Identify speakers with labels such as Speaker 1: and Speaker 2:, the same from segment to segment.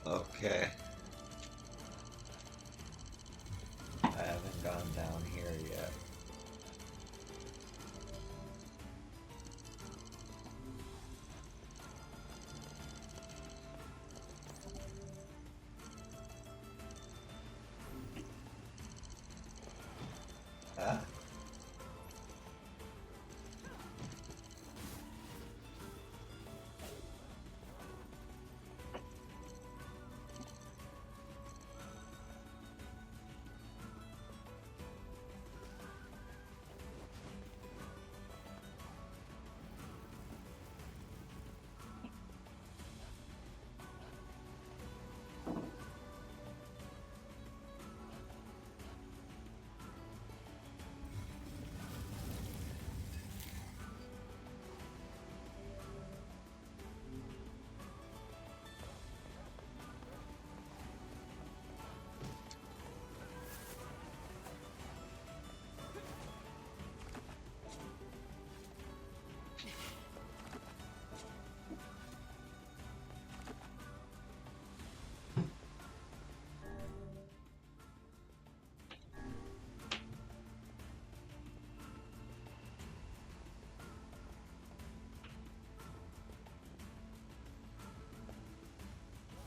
Speaker 1: Okay. I haven't gone down here yet. Ah.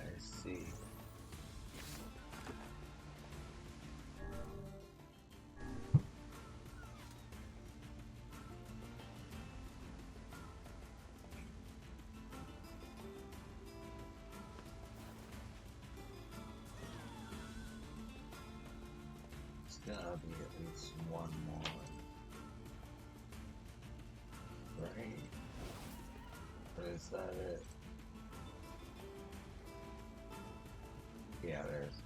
Speaker 1: I see. It's gotta be at least one more. Right? Or is that it? Yeah, there's.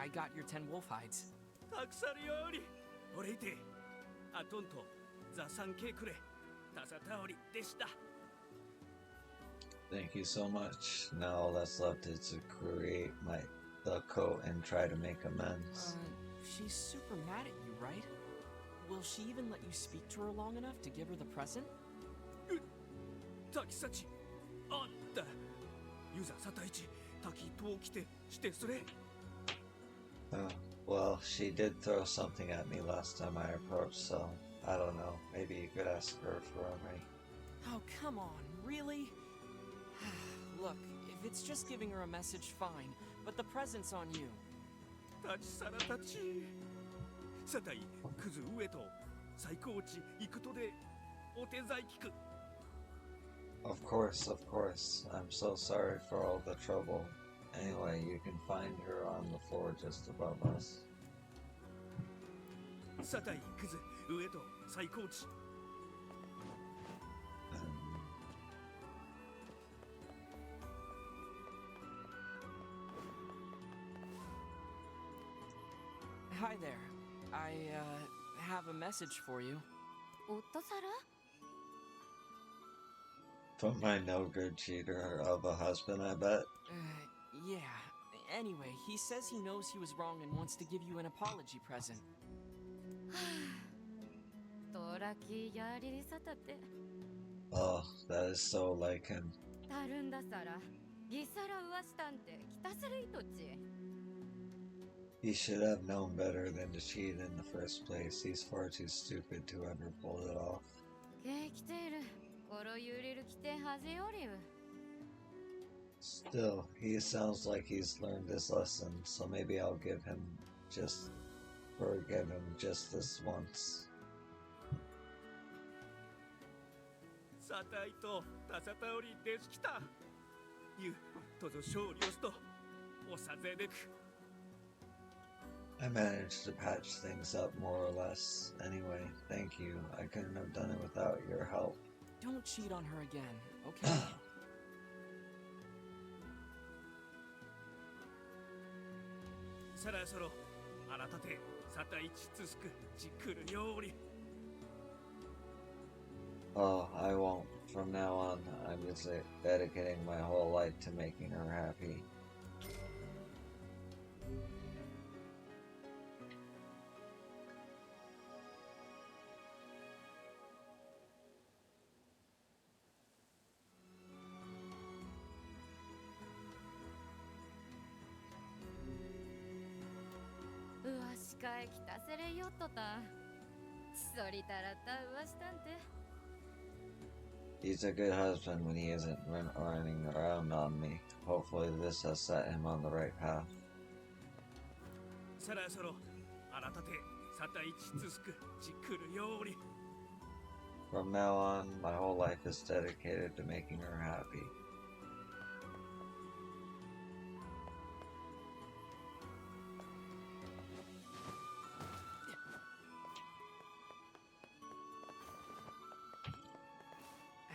Speaker 2: I got your 10 wolf hides.
Speaker 3: たくさるより俺いてあとんとザサンケくれたさたおりでした
Speaker 1: Thank you so much. Now all that's left is to create the coat and try to make amends.
Speaker 2: She's super mad at you, right? Will she even let you speak to her long enough to give her the present?
Speaker 3: 滝幸あったユザサタイチ滝と起きてしてそれ
Speaker 1: Oh, well, she did throw something at me last time I approached, so I don't know. Maybe you could ask her for me.
Speaker 2: Oh, come on, really? Look, if it's just giving her a message, fine, but the present's on you.
Speaker 3: 立ちさらたちさたいクズ上と最高値行くとでお手伝い聞く
Speaker 1: Of course, of course. I'm so sorry for all the trouble. Anyway, you can find her on the floor just above us.
Speaker 3: さたいクズ上と最高値
Speaker 1: Um,
Speaker 2: Hi there. I, have a message for you.
Speaker 4: 夫サラ
Speaker 1: From my no good cheater of a husband, I bet.
Speaker 2: Yeah. Anyway, he says he knows he was wrong and wants to give you an apology present.
Speaker 4: トラキやりりさたて
Speaker 1: Oh, that is so like him.
Speaker 4: たるんださらギサラうわしたんてきたするいとち
Speaker 1: He should have known better than to cheat in the first place. He's far too stupid to ever pull it off.
Speaker 4: けきているころゆりるきてはじよりう
Speaker 1: Still, he sounds like he's learned his lesson, so maybe I'll forgive him just this once.
Speaker 3: サタイとタサタオリでしきたゆとぞ勝利をしとおさぜでく
Speaker 1: I managed to patch things up more or less. Anyway, thank you. I couldn't have done it without your help.
Speaker 2: Don't cheat on her again, okay?
Speaker 3: さらそろあなたてサタイチつすくちくるようり
Speaker 1: Oh, I won't. From now on, I'm just dedicating my whole life to making her happy. He's a good husband when he isn't running around on me. Hopefully this has set him on the right path.
Speaker 3: さらそろあなたてサタイチつすくちくるようり
Speaker 1: From now on, my whole life is dedicated to making her happy.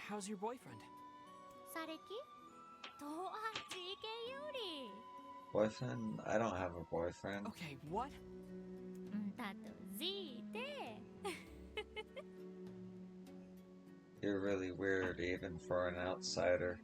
Speaker 2: How's your boyfriend?
Speaker 4: されきとあちけより
Speaker 1: Boyfriend? I don't have a boyfriend.
Speaker 2: Okay, what?
Speaker 4: んたとじいて
Speaker 1: You're really weird, even for an outsider.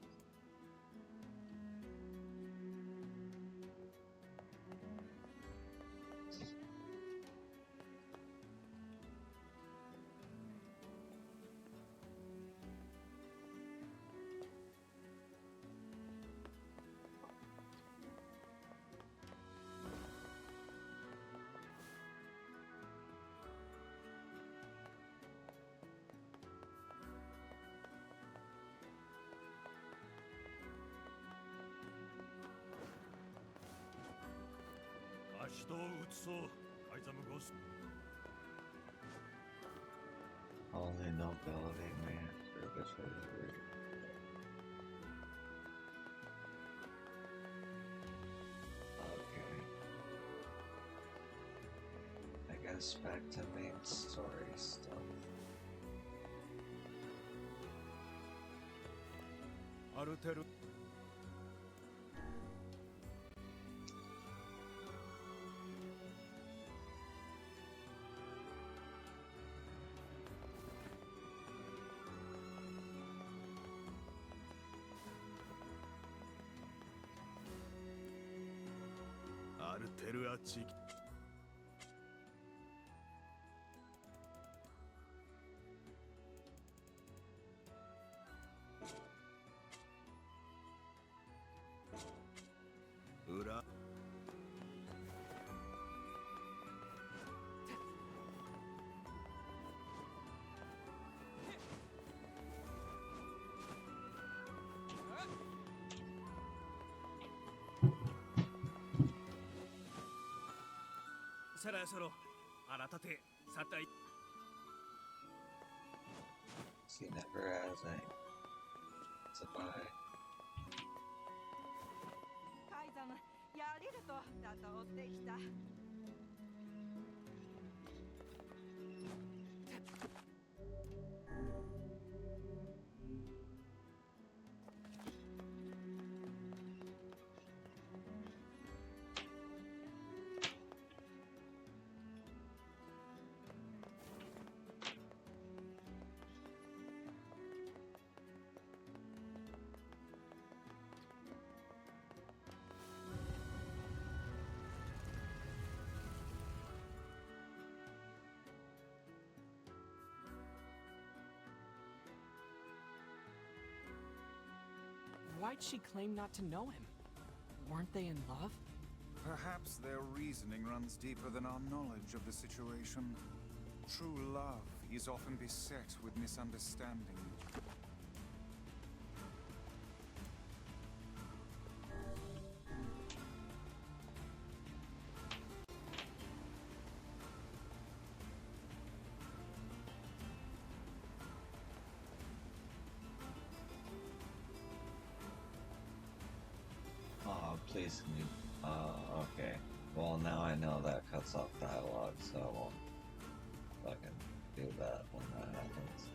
Speaker 1: Only nobility man through this rosary. Okay. I guess back to main story stuff.
Speaker 3: Ura. そろそろあなたてサタイ
Speaker 1: He never has any. It's a bye.
Speaker 5: カイザムやりるとだと追ってきた
Speaker 1: He
Speaker 2: why'd she claim not to know him? Weren't they in love?
Speaker 6: Perhaps their reasoning runs deeper than our knowledge of the situation. True love is often beset with misunderstanding.
Speaker 1: Oh, please can you... okay. Well, now I know that cuts off dialogue, so I won't fucking do that when that happens.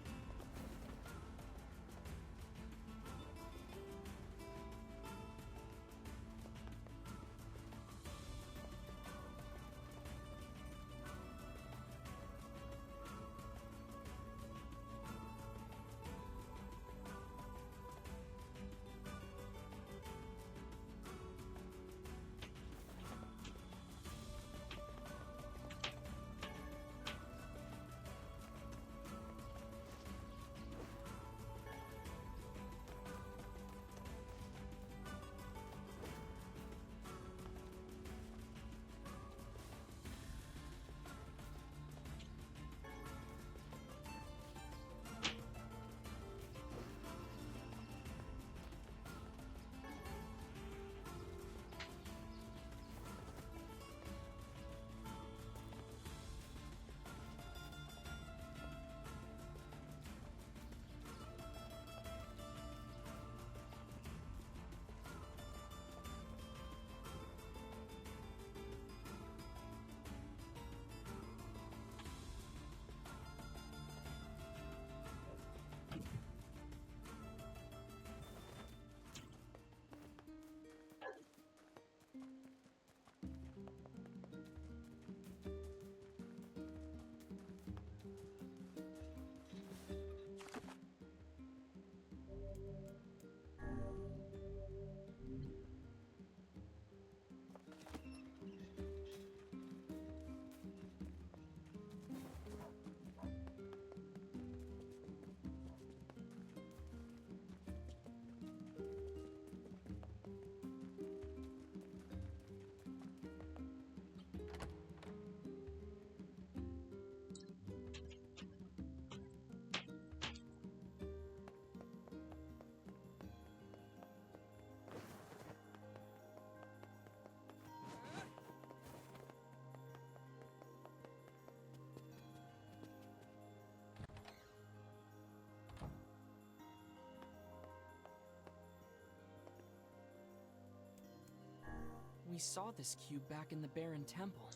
Speaker 2: We saw this cube back in the Baron Temple.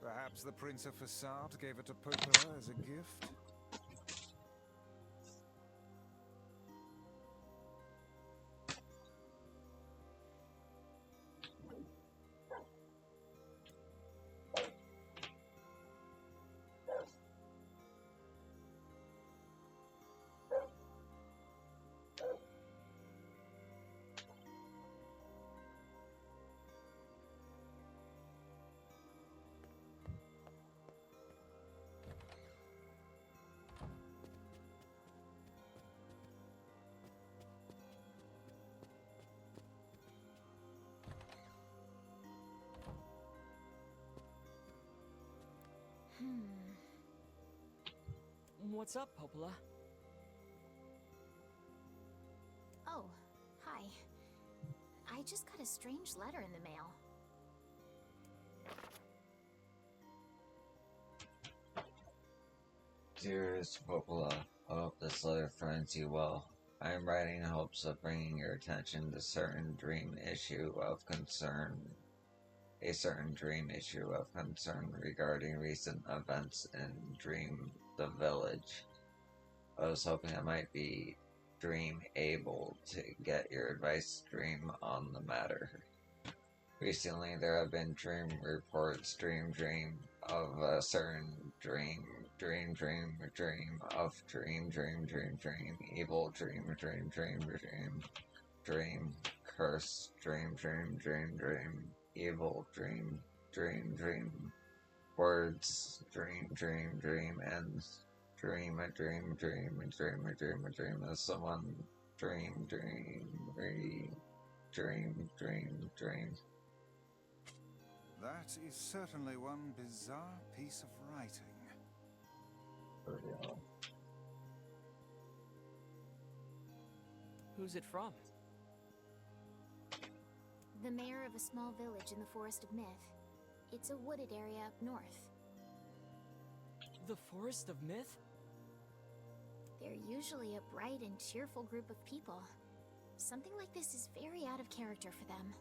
Speaker 6: Perhaps the Prince of Facade gave it to Popola as a gift?
Speaker 2: What's up, Popola?
Speaker 7: Oh, hi. I just got a strange letter in the mail.
Speaker 1: Dearest Popola, I hope this letter finds you well. I am writing in hopes of bringing your attention to a certain dream issue of concern regarding recent events in Dream the Village. I was hoping I might be able to get your advice, Dream, on the matter. Recently, there have been dream reports, dream of a certain dream, of evil dream, curse, evil dream, words, dream, ends, dream, I dream, dream, I dream, I dream, I dream as someone dream, dream, dream, dream, dream, dream.
Speaker 6: That is certainly one bizarre piece of writing.
Speaker 2: Who's it from?
Speaker 7: The mayor of a small village in the Forest of Myth. It's a wooded area up north.
Speaker 2: The Forest of Myth?
Speaker 7: They're usually a bright and cheerful group of people. Something like this is very out of character for them.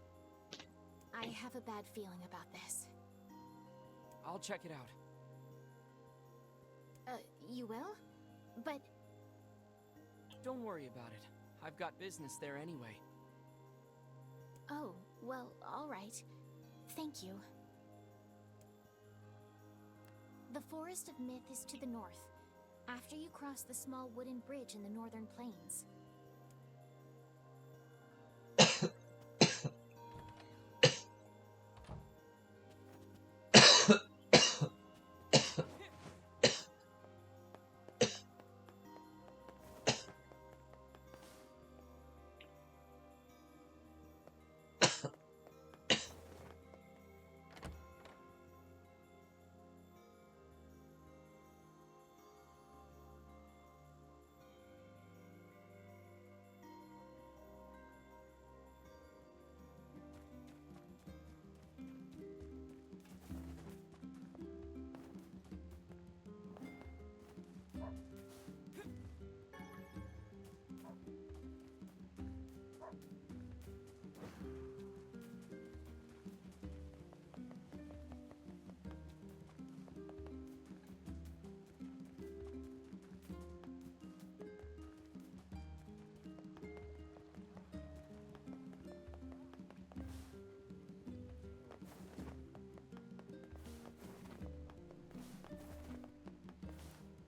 Speaker 7: I have a bad feeling about this.
Speaker 2: I'll check it out.
Speaker 7: You will? But...
Speaker 2: Don't worry about it. I've got business there anyway.
Speaker 7: Oh, well, alright. Thank you. The Forest of Myth is to the north, after you cross the small wooden bridge in the northern plains.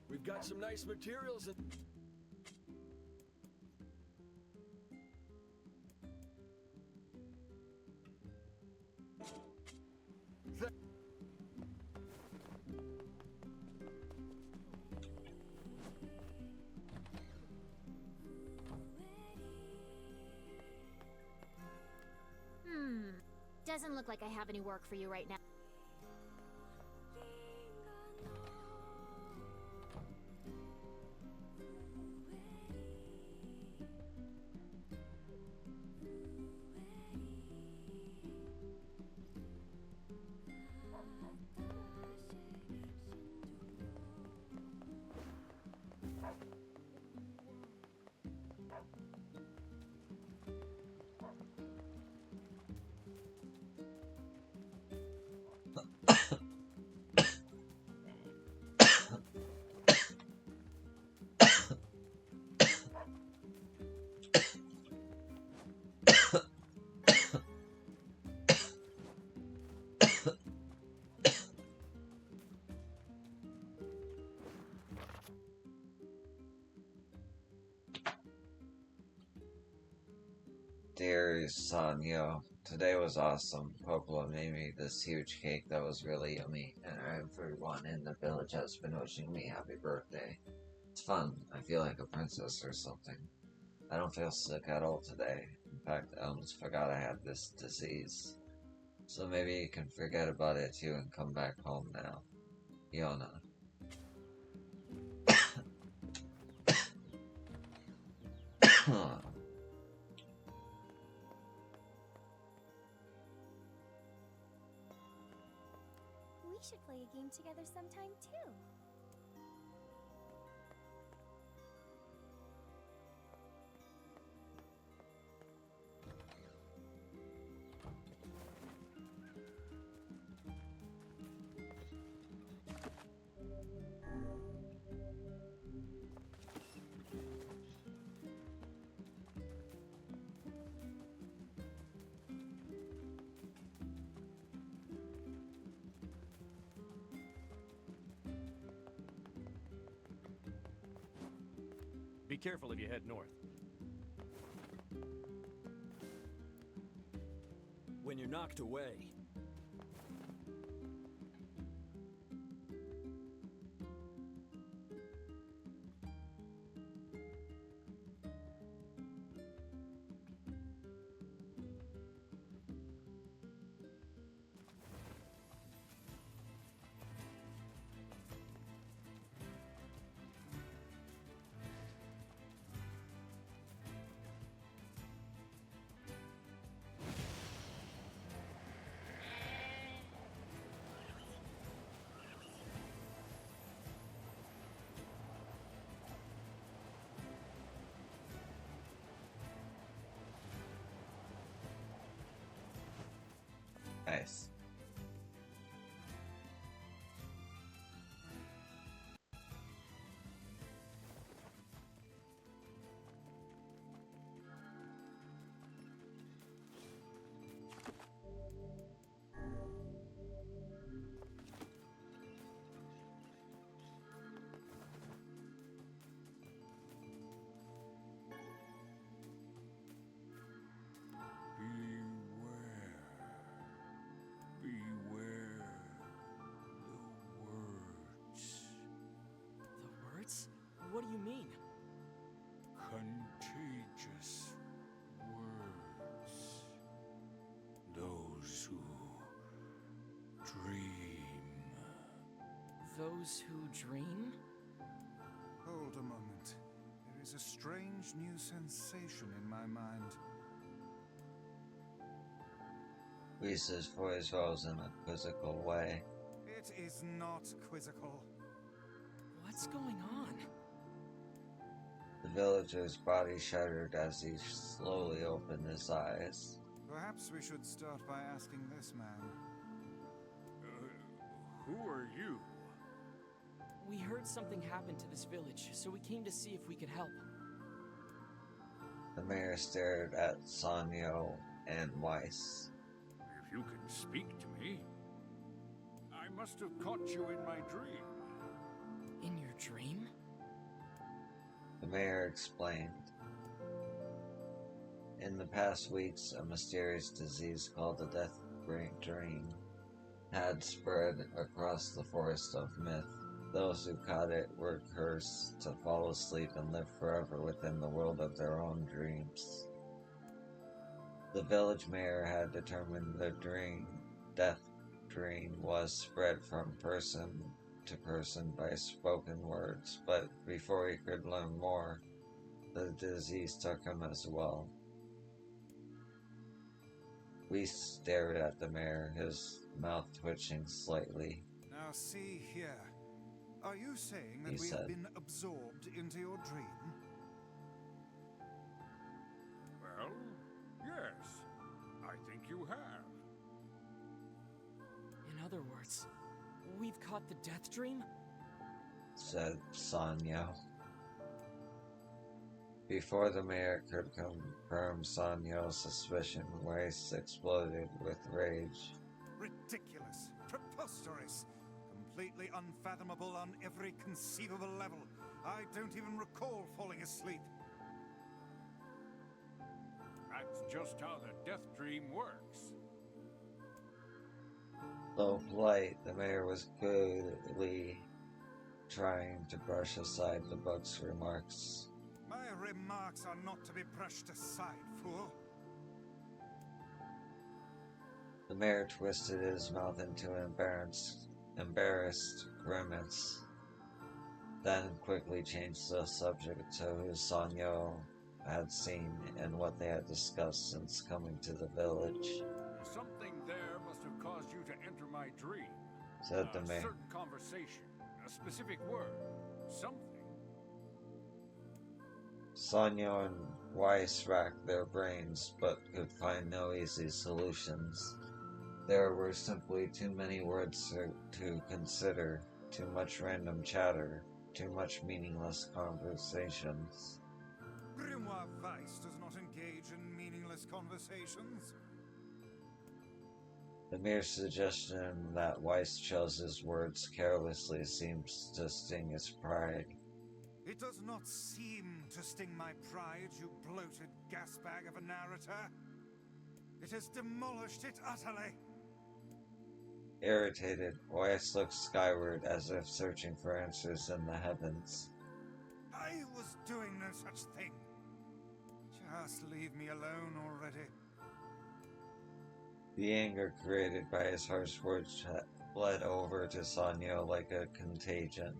Speaker 8: We've got some nice materials and...
Speaker 7: Doesn't look like I have any work for you right now.
Speaker 1: Dear Sanyo, today was awesome. Popola made me this huge cake that was really yummy, and everyone in the village has been wishing me happy birthday. It's fun. I feel like a princess or something. I don't feel sick at all today. In fact, I almost forgot I had this disease. So maybe you can forget about it too and come back home now. Yona.
Speaker 7: We should play a game together sometime too.
Speaker 3: Be careful if you head north.
Speaker 8: when you're knocked away.
Speaker 2: those who dream?
Speaker 6: Hold a moment. There is a strange new sensation in my mind.
Speaker 1: Reese's voice rose in a quizzical way.
Speaker 6: It is not quizzical.
Speaker 2: What's going on?
Speaker 1: The villager's body shuddered as he slowly opened his eyes.
Speaker 6: Perhaps we should start by asking this man.
Speaker 3: Who are you?
Speaker 2: We heard something happened to this village, so we came to see if we could help.
Speaker 1: The mayor stared at Sanyo and Weiss.
Speaker 3: If you can speak to me. I must have caught you in my dream.
Speaker 2: In your dream?
Speaker 1: The mayor explained. In the past weeks, a mysterious disease called the Death Dream had spread across the forest of myth. Those who caught it were cursed to fall asleep and live forever within the world of their own dreams. The village mayor had determined the death dream was spread from person to person by spoken words, but before he could learn more, the disease took him as well. We stared at the mayor, his mouth twitching slightly.
Speaker 6: Now see here. Are you saying that
Speaker 1: He
Speaker 6: we
Speaker 1: said.
Speaker 6: have been absorbed into your dream?
Speaker 3: Well, yes. I think you have.
Speaker 2: In other words, we've caught the death dream?
Speaker 1: Said Sanyo. Before the mayor could confirm Sanyo's suspicion, Weiss exploded with rage.
Speaker 6: Ridiculous. Preposterous. Completely unfathomable on every conceivable level. I don't even recall falling asleep.
Speaker 3: That's just how the death dream works.
Speaker 1: Though polite, the mayor was clearly trying to brush aside the book's remarks.
Speaker 6: My remarks are not to be brushed aside, fool.
Speaker 1: The mayor twisted his mouth into an embarrassed grimace, then quickly changed the subject to who Sanyo had seen and what they had discussed since coming to the village.
Speaker 3: Something there must have caused you to enter my dream.
Speaker 1: Said the
Speaker 3: A
Speaker 1: mayor.
Speaker 3: certain conversation, a specific word, something.
Speaker 1: Sanyo and Weiss racked their brains, but could find no easy solutions. There were simply too many words to consider, too much random chatter, too much meaningless conversations.
Speaker 6: Grimoire Weiss does not engage in meaningless conversations.
Speaker 1: The mere suggestion that Weiss chose his words carelessly seems to sting his pride.
Speaker 6: It does not seem to sting my pride, you bloated gasbag of a narrator. It has demolished it utterly.
Speaker 1: Irritated, Weiss looked skyward as if searching for answers in the heavens.
Speaker 6: I was doing no such thing. Just leave me alone already.
Speaker 1: The anger created by his harsh words bled over to Sanyo like a contagion.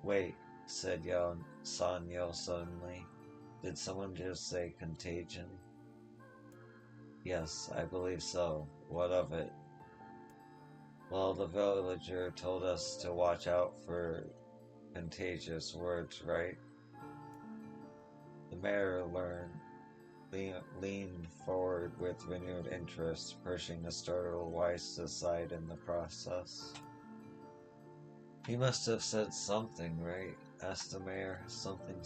Speaker 1: Wait, said Sanyo suddenly. Did someone just say contagion? Yes, I believe so. What of it? Well, the villager told us to watch out for contagious words, right? The mayor leaned forward with renewed interest, pushing the startled Weiss aside in the process. He must have said something, right? Asked the mayor. Something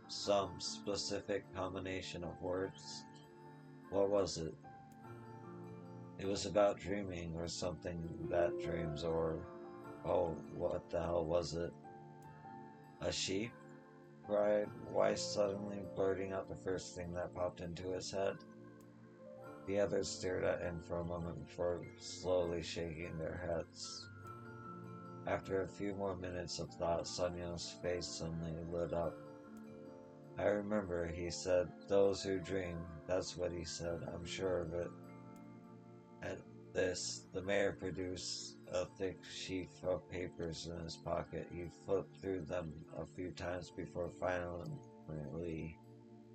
Speaker 1: some specific combination of words. What was it? It was about dreaming or something that dreams or... Oh, what the hell was it? A sheep? Cried Weiss suddenly, blurting out the first thing that popped into his head. The others stared at him for a moment before slowly shaking their heads. After a few more minutes of thought, Sanyo's face suddenly lit up. I remember he said, those who dream, that's what he said, I'm sure of it. At this, the mayor produced a thick sheaf of papers in his pocket. He flipped through them a few times before finally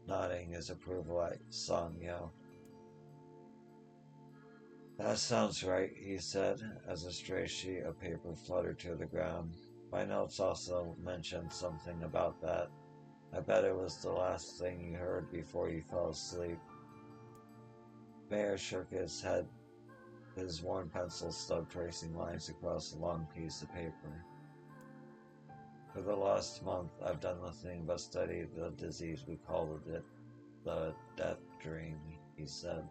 Speaker 1: nodding his approval at Sanyo. That sounds right, he said, as a stray sheet of paper fluttered to the ground. My notes also mentioned something about that. I bet it was the last thing you heard before you fell asleep. Mayor shook his head, his worn pencil stub tracing lines across a long piece of paper. For the last month, I've done nothing but study the disease we called it the death dream, he said.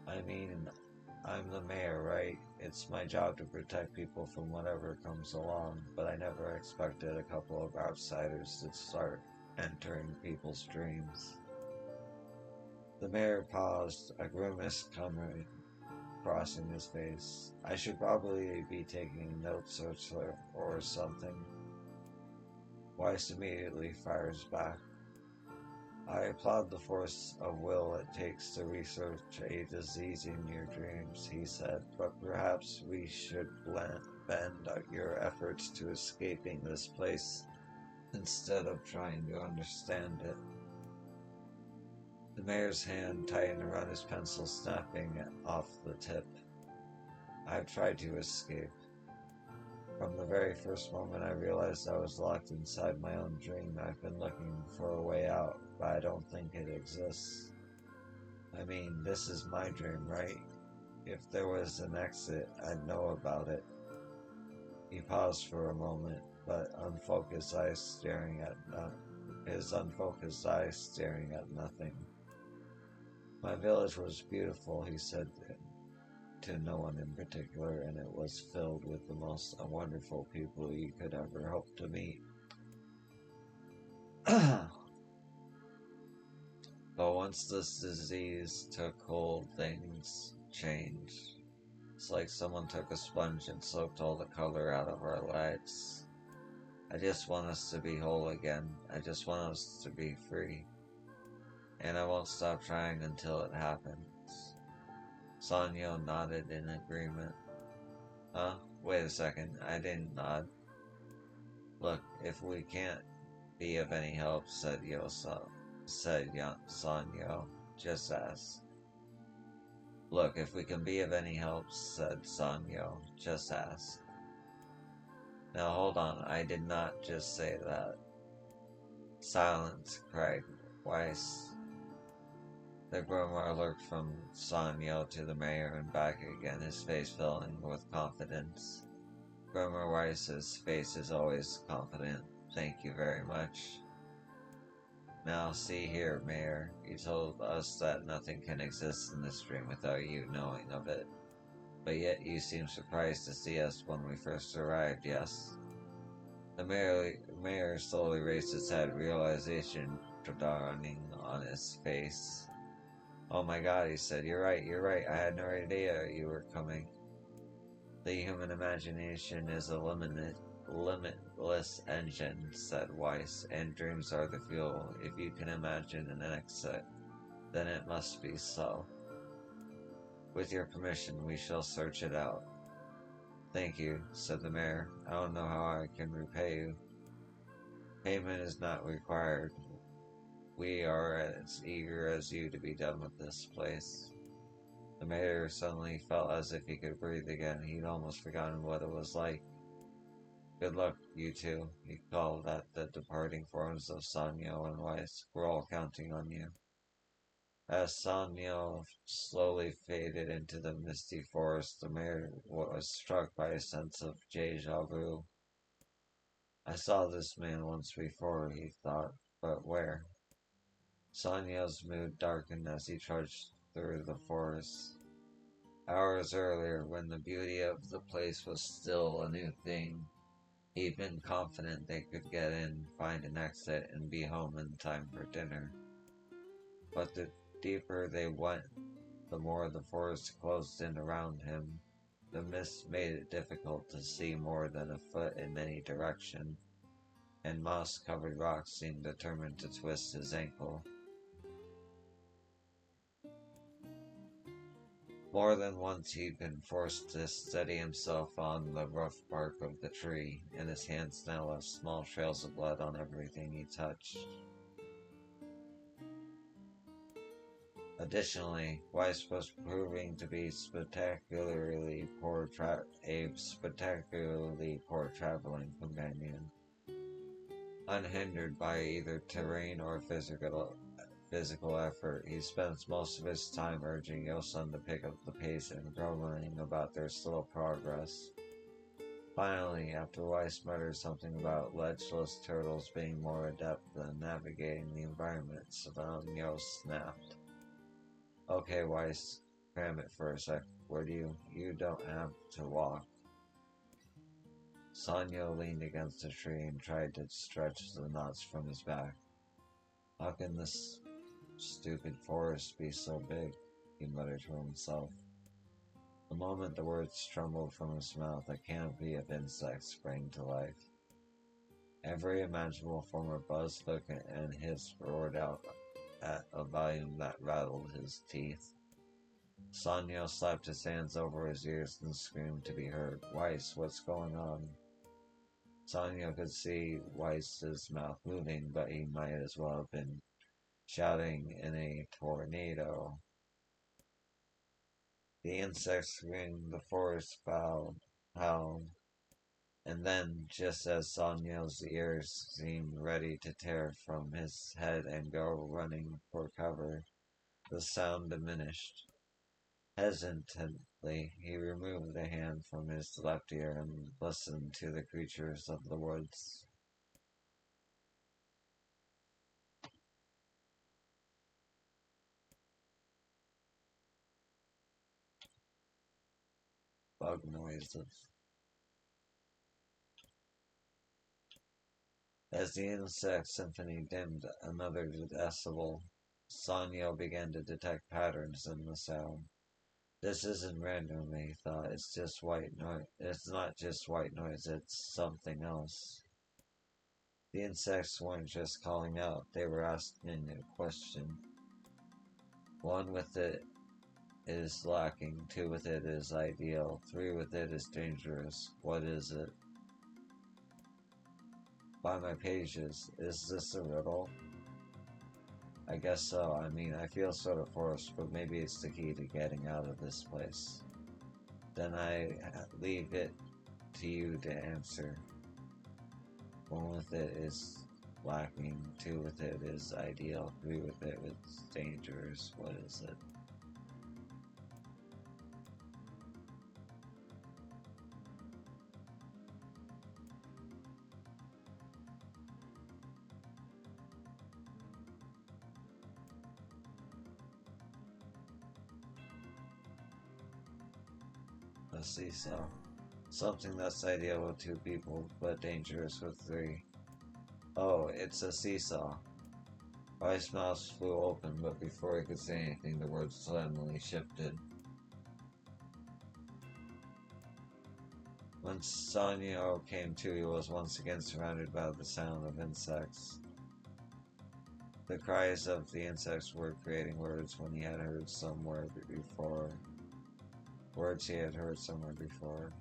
Speaker 1: I mean, I'm the mayor, right? It's my job to protect people from whatever comes along, but I never expected a couple of outsiders to start entering people's dreams. The mayor paused, a grimace coming crossing his face. I should probably be taking notes or something. Weiss immediately fires back. I applaud the force of will it takes to research a disease in your dreams, he said, but perhaps we should bend your efforts to escaping this place instead of trying to understand it. The mayor's hand tightened around his pencil, snapping off the tip. I've tried to escape. From the very first moment I realized I was locked inside my own dream, I've been looking for a way out, but I don't think it exists. I mean, this is my dream, right? If there was an exit, I'd know about it. He paused for a moment, but his unfocused eyes staring at nothing. My village was beautiful, he said to no one in particular, and it was filled with the most wonderful people you could ever hope to meet. But once this disease took hold, things changed. It's like someone took a sponge and soaked all the color out of our lives. I just want us to be whole again. I just want us to be free. And I won't stop trying until it happens. Sanyo nodded in agreement. Huh? Wait a second, I didn't nod. Look, if we can't be of any help, said Sanyo, just ask. Look, if we can be of any help, said Sanyo, just ask. Now hold on, I did not just say that. Silence, cried Weiss. The grimoire lurked from Sanyo to the mayor and back again, his face filling with confidence. Grimoire Weiss's face is always confident. Thank you very much. Now, see here, Mayor. You told us that nothing can exist in this dream without you knowing of it. But yet you seem surprised to see us when we first arrived, yes? The mayor slowly raised his head, realization dawning on his face. Oh my god, he said, you're right, I had no idea you were coming. The human imagination is a limitless engine, said Weiss, and dreams are the fuel. If you can imagine an exit, then it must be so. With your permission, we shall search it out. Thank you, said the mayor. I don't know how I can repay you. Payment is not required. We are as eager as you to be done with this place. The mayor suddenly felt as if he could breathe again. He'd almost forgotten what it was like. Good luck, you two, he called at the departing forms of Sanyo and Weiss. We're all counting on you. As Sanyo slowly faded into the misty forest, the mayor was struck by a sense of déjà vu. I saw this man once before, he thought, but where? Sanyo's mood darkened as he trudged through the forest. Hours earlier, when the beauty of the place was still a new thing, he'd been confident they could get in, find an exit, and be home in time for dinner. But the deeper they went, the more the forest closed in around him. The mist made it difficult to see more than a foot in any direction. and moss-covered rocks seemed determined to twist his ankle. More than once he'd been forced to steady himself on the rough bark of the tree, and his hands now left small trails of blood on everything he touched. Additionally, Weiss was proving to be a spectacularly poor traveling companion. Unhindered by either terrain or physical effort, he spends most of his time urging Yosun to pick up the pace and grumbling about their slow progress. Finally, after Weiss muttered something about ledgeless turtles being more adept than navigating the environment, Savanio snapped. Okay, Weiss, cram it for a sec, would you? You don't have to walk. Sanyo leaned against a tree and tried to stretch the knots from his back. How can this stupid forest be so big? He muttered to himself. The moment the words trembled from his mouth, a canopy of insects sprang to life. Every imaginable form of buzz, look, and hiss roared out at a volume that rattled his teeth. Sanyo slapped his hands over his ears and screamed to be heard. Weiss, what's going on? Sanyo could see Weiss's mouth moving, but he might as well have been shouting in a tornado. The insects screamed, the forest howled, and then, just as Sanyo's ears seemed ready to tear from his head and go running for cover, the sound diminished. Hesitantly, he removed the hand from his left ear and listened to the creatures of the woods. Bug noises. As the insect symphony dimmed another decibel, Sanyo began to detect patterns in the sound. This isn't random, he thought. It's just white noise. It's not just white noise, it's something else. The insects weren't just calling out, they were asking a question. One with it is lacking, two with it is ideal, three with it is dangerous. What is it? By my pages, is this a riddle? I guess so. I mean, I feel sort of forced, but maybe it's the key to getting out of this place. Then I leave it to you to answer. One with it is lacking, two with it is ideal, three with it is dangerous. What is it? A seesaw. Something that's ideal with two people, but dangerous with three. Oh, it's a seesaw. Rice's mouth flew open, but before he could say anything, the words suddenly shifted. When Sanyo came to, he was once again surrounded by the sound of insects. The cries of the insects were creating words when he had heard somewhere before. Words he had heard somewhere before.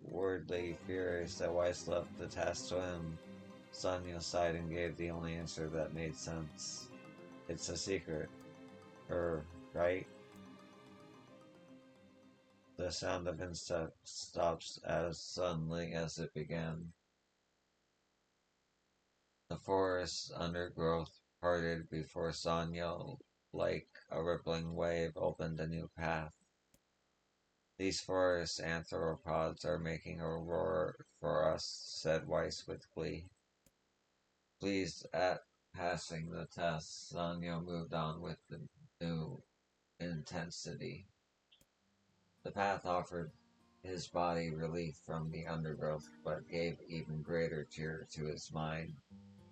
Speaker 1: Inwardly furious that Weiss left the task to him, Sanyo sighed and gave the only answer that made sense. It's a secret. Right? The sound of insects stops as suddenly as it began. The forest's undergrowth parted before Sanyo, like a rippling wave, opened a new path. These forest anthropods are making a roar for us, said Weiss with glee. Pleased at passing the test, Sanyo moved on with the new intensity. The path offered his body relief from the undergrowth, but gave even greater cheer to his mind.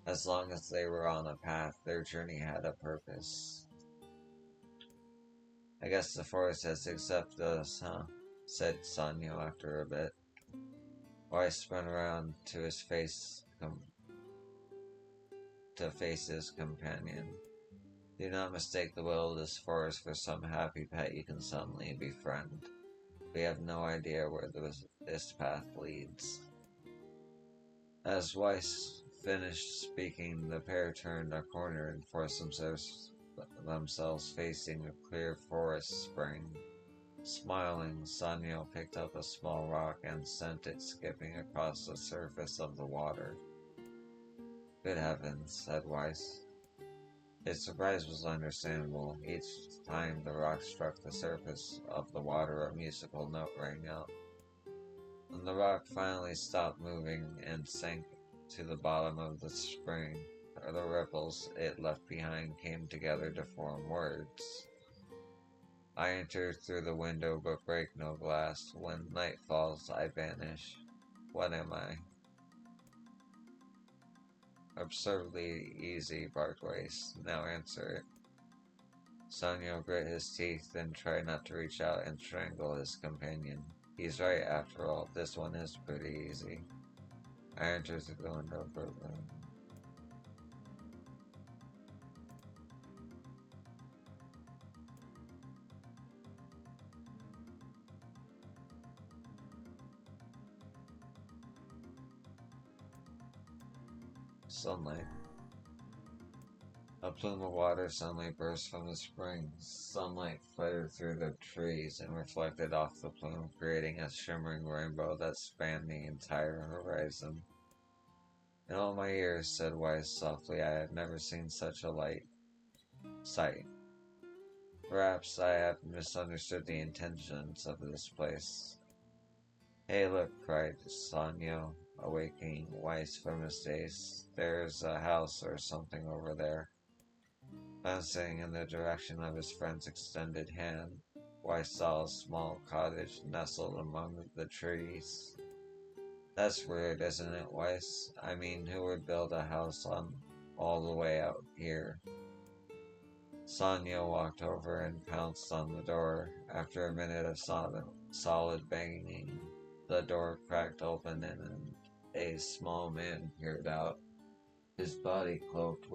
Speaker 1: As long as they were on a path, their journey had a purpose. I guess the forest has accepted us, huh? Said Sanyo after a bit. Weiss spun around to face his companion. Do not mistake the will of this forest for some happy pet you can suddenly befriend. We have no idea where this path leads. As Weiss finished speaking, the pair turned a corner and forced themselves facing a clear forest spring. Smiling, Sanyo picked up a small rock and sent it skipping across the surface of the water. Good heavens, said Weiss. His surprise was understandable. Each time the rock struck the surface of the water, a musical note rang out. When the rock finally stopped moving and sank to the bottom of the spring, the ripples it left behind came together to form words. I enter through the window but break no glass. When night falls, I vanish. What am I? Absurdly easy, barked Weiss. Now answer it. Sanyo grit his teeth and tried not to reach out and strangle his companion. He's right after all, this one is pretty easy. I enter through the window but sunlight. A plume of water suddenly burst from the spring. Sunlight fluttered through the trees and reflected off the plume, creating a shimmering rainbow that spanned the entire horizon. In all my years, said Weiss softly, I have never seen such a sight. Perhaps I have misunderstood the intentions of this place. Hey, look, cried Sanyo, awakening Weiss from his daze. There's a house or something over there. Glancing in the direction of his friend's extended hand, Weiss saw a small cottage nestled among the trees. That's weird, isn't it, Weiss? I mean, who would build a house on all the way out here? Sanyo walked over and pounced on the door. After a minute of solid banging, the door cracked open and a small man peered out. His body cloaked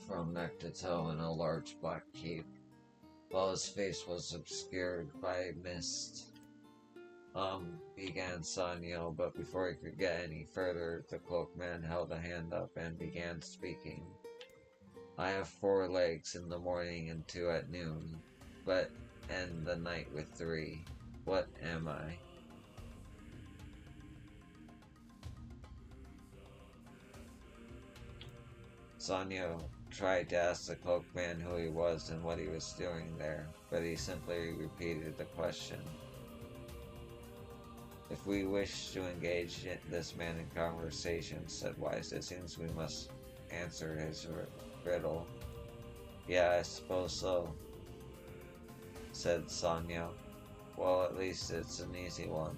Speaker 1: from neck to toe in a large black cape, while his face was obscured by mist. Began Sanyo, but before he could get any further, the cloaked man held a hand up and began speaking. I have 4 legs in the morning and 2 at noon, but end the night with 3. What am I? Sanyo tried to ask the cloaked man who he was and what he was doing there, but he simply repeated the question. If we wish to engage this man in conversation, said Weiss, it seems we must answer his riddle. Yeah, I suppose so, said Sanyo. Well, at least it's an easy one.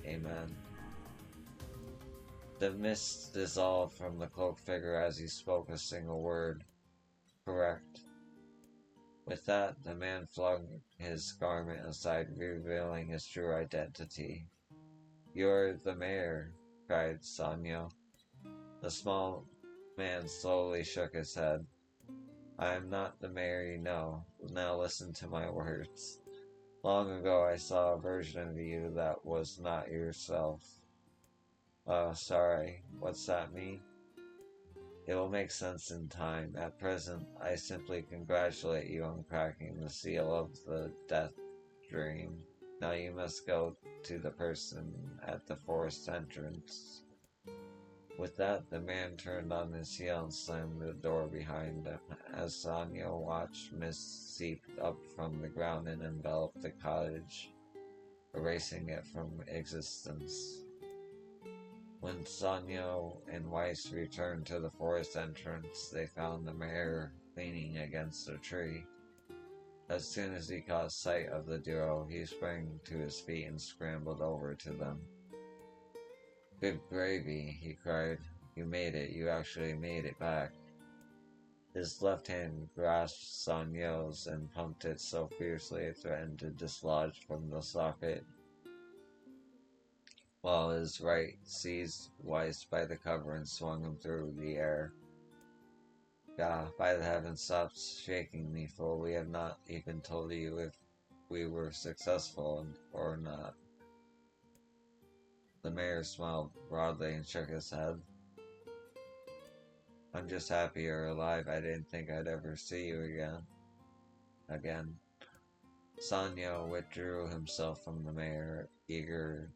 Speaker 1: Amen. The mist dissolved from the cloaked figure as he spoke a single word. Correct. With that, the man flung his garment aside, revealing his true identity. You're the mayor, cried Sanyo. The small man slowly shook his head. I am not the mayor you know. Now listen to my words. Long ago I saw a version of you that was not yourself. Sorry, what's that mean? It will make sense in time. At present, I simply congratulate you on cracking the seal of the death dream. Now you must go to the person at the forest entrance. With that, the man turned on his heel and slammed the door behind him. As Sanyo watched, mist seeped up from the ground and enveloped the cottage, erasing it from existence. When Sanyo and Weiss returned to the forest entrance, they found the mayor leaning against a tree. As soon as he caught sight of the duo, he sprang to his feet and scrambled over to them. "Good gravy," he cried. "You made it. You actually made it back." His left hand grasped Sanyo's and pumped it so fiercely it threatened to dislodge from the socket, while his right seized Weiss by the cover and swung him through the air. "Gah, by the heavens, stop shaking me, fool. We have not even told you if we were successful or not." The mayor smiled broadly and shook his head. "I'm just happy you're alive. I didn't think I'd ever see you again. Sanyo withdrew himself from the mayor, eager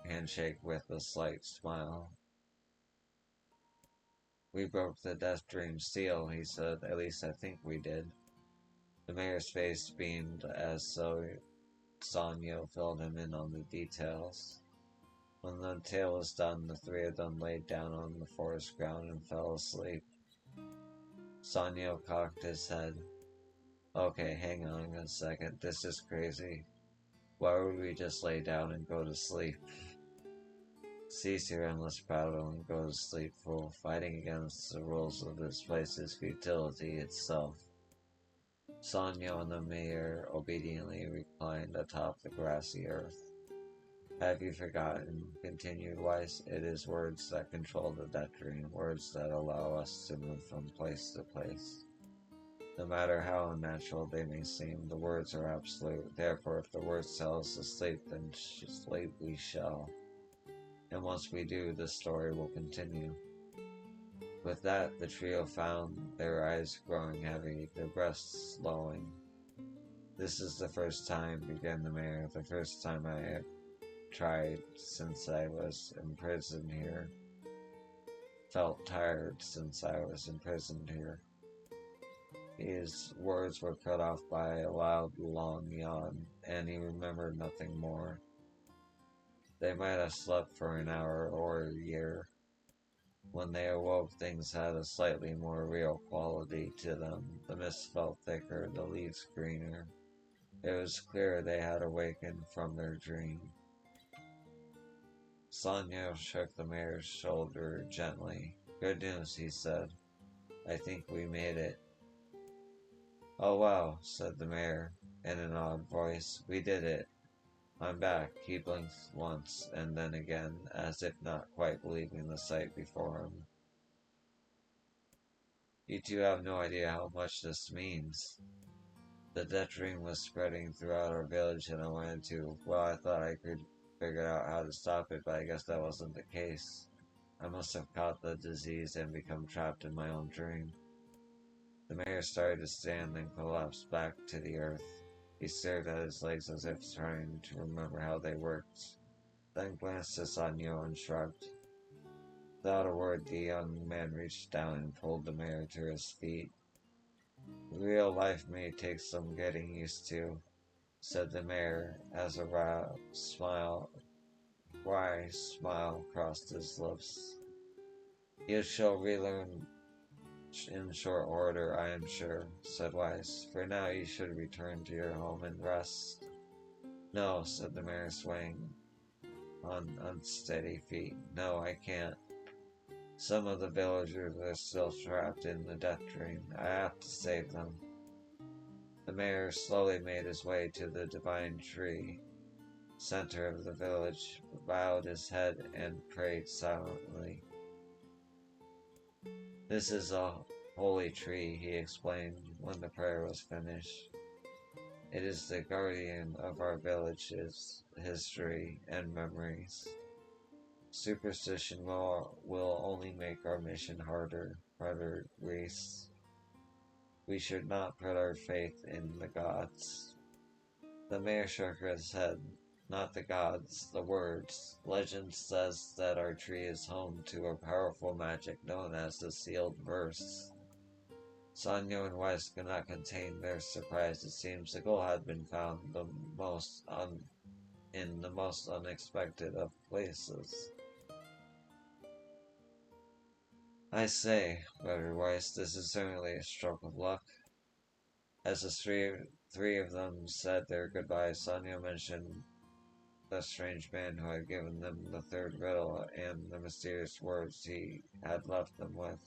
Speaker 1: handshake with a slight smile. "We broke the Death Dream seal," he said. "At least I think we did." The mayor's face beamed as Sanyo filled him in on the details. When the tale was done, the three of them laid down on the forest ground and fell asleep. Sanyo cocked his head. "Okay, hang on a second. This is crazy. Why would we just lay down and go to sleep?" "Cease your endless prattle and go to sleep, fool. Fighting against the rules of this place is futility itself." Sanyo and the mayor obediently reclined atop the grassy earth. "Have you forgotten?" continued Weiss. "It is words that control the Death Dream, words that allow us to move from place to place. No matter how unnatural they may seem, the words are absolute. Therefore, if the words tell us to sleep, then sleep we shall. And once we do, the story will continue." With that, the trio found their eyes growing heavy, their breaths slowing. "This is the first time," began the mayor, "the first time I have tried since I was imprisoned here. Felt tired since I was imprisoned here." His words were cut off by a loud, long yawn, and he remembered nothing more. They might have slept for an hour or a year. When they awoke, things had a slightly more real quality to them. The mist felt thicker, the leaves greener. It was clear they had awakened from their dream. Sanyo shook the mayor's shoulder gently. "Good news," he said. "I think we made it." "Oh wow," said the mayor in an odd voice. "We did it. I'm back." He blinked once, and then again, as if not quite believing the sight before him. "You two have no idea how much this means. The Death Dream was spreading throughout our village, and I wanted to, well, I thought I could figure out how to stop it, but I guess that wasn't the case. I must have caught the disease and become trapped in my own dream." The mayor started to stand, then collapsed back to the earth. He stared at his legs as if trying to remember how they worked, then glanced to Sanyo and shrugged. Without a word, the young man reached down and pulled the mayor to his feet. "Real life may take some getting used to," said the mayor, as a wry smile crossed his lips. "You shall relearn in short order, I am sure," said Weiss. "For now you should return to your home and rest." "No," said the mayor, swaying on unsteady feet. "No, I can't. Some of the villagers are still trapped in the Death Dream. I have to save them." The mayor slowly made his way to the divine tree, center of the village, bowed his head, and prayed silently. "This is a holy tree," he explained when the prayer was finished. "It is the guardian of our village's history and memories. Superstition will only make our mission harder, Brother Reese. We should not put our faith in the gods." The mayor shook his head. "Not the gods, the words. Legend says that our tree is home to a powerful magic known as the Sealed Verse." Sanyo and Weiss could not contain their surprise. It seems the goal had been found in the most unexpected of places. "I say, Brother Weiss, this is certainly a stroke of luck." As the three Three of them said their goodbyes. Sonia mentioned the strange man who had given them the third riddle and the mysterious words he had left them with.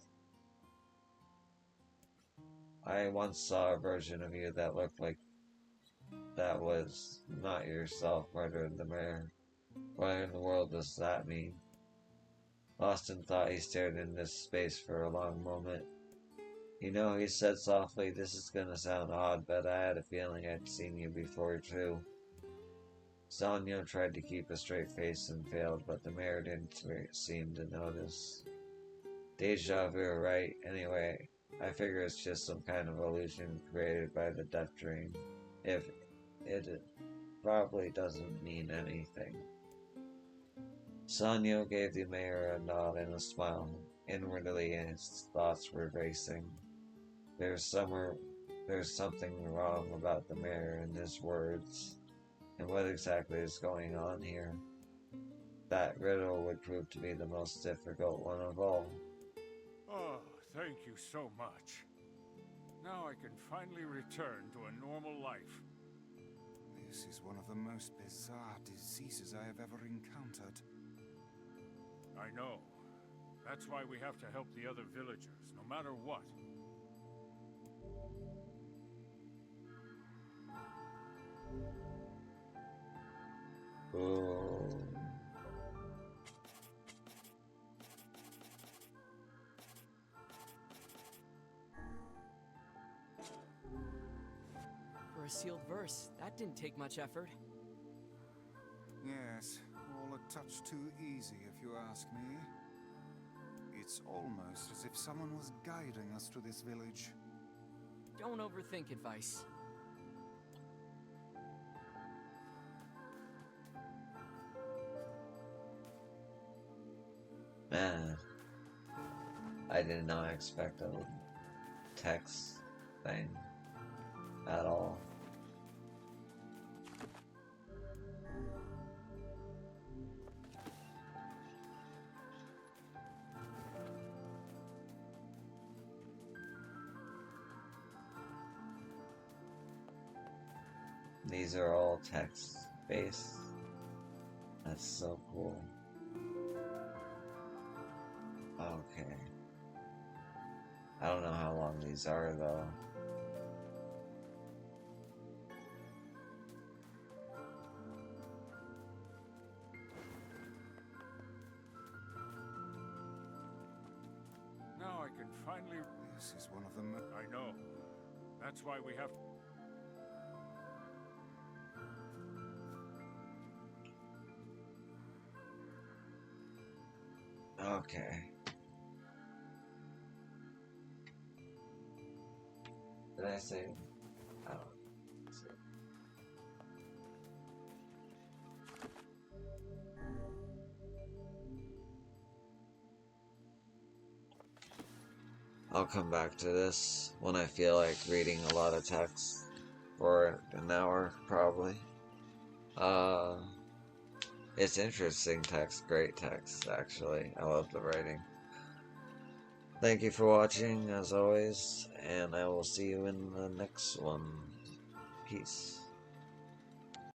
Speaker 1: I once saw a version of you that looked like that was not yourself, murdered the mayor. What in the world does that mean? Lost in thought, he stared into space for a long moment. You know, he said softly, this is gonna sound odd, but I had a feeling I'd seen you before, too. Sonia tried to keep a straight face and failed, but the mayor didn't seem to notice. Deja vu, right? Anyway, I figure it's just some kind of illusion created by the death dream. If it probably doesn't mean anything. Sonia gave the mayor a nod and a smile. Inwardly, his thoughts were racing. There's something wrong about the mayor and his words. And what exactly is going on here? That riddle would prove to be the most difficult one of all.
Speaker 3: Oh, thank you so much. Now I can finally return to a normal life.
Speaker 6: This is one of the most bizarre diseases I have ever encountered.
Speaker 3: I know. That's why we have to help the other villagers, no matter what.
Speaker 1: Ooh.
Speaker 2: For a sealed verse, that didn't take much effort.
Speaker 6: Yes, all a touch too easy if you ask me. It's almost as if someone was guiding us to this village.
Speaker 2: Don't overthink advice.
Speaker 1: Man, I did not expect a text thing at all. These are all text-based. That's so cool. Okay. I don't know how long these are, though.
Speaker 3: Now I can finally...
Speaker 6: This is one of the
Speaker 3: I know. That's why we have...
Speaker 1: Okay. Did I say? Oh. I'll come back to this when I feel like reading a lot of text for an hour, probably. It's interesting text, great text, actually. I love the writing. Thank you for watching, as always, and I will see you in the next one. Peace.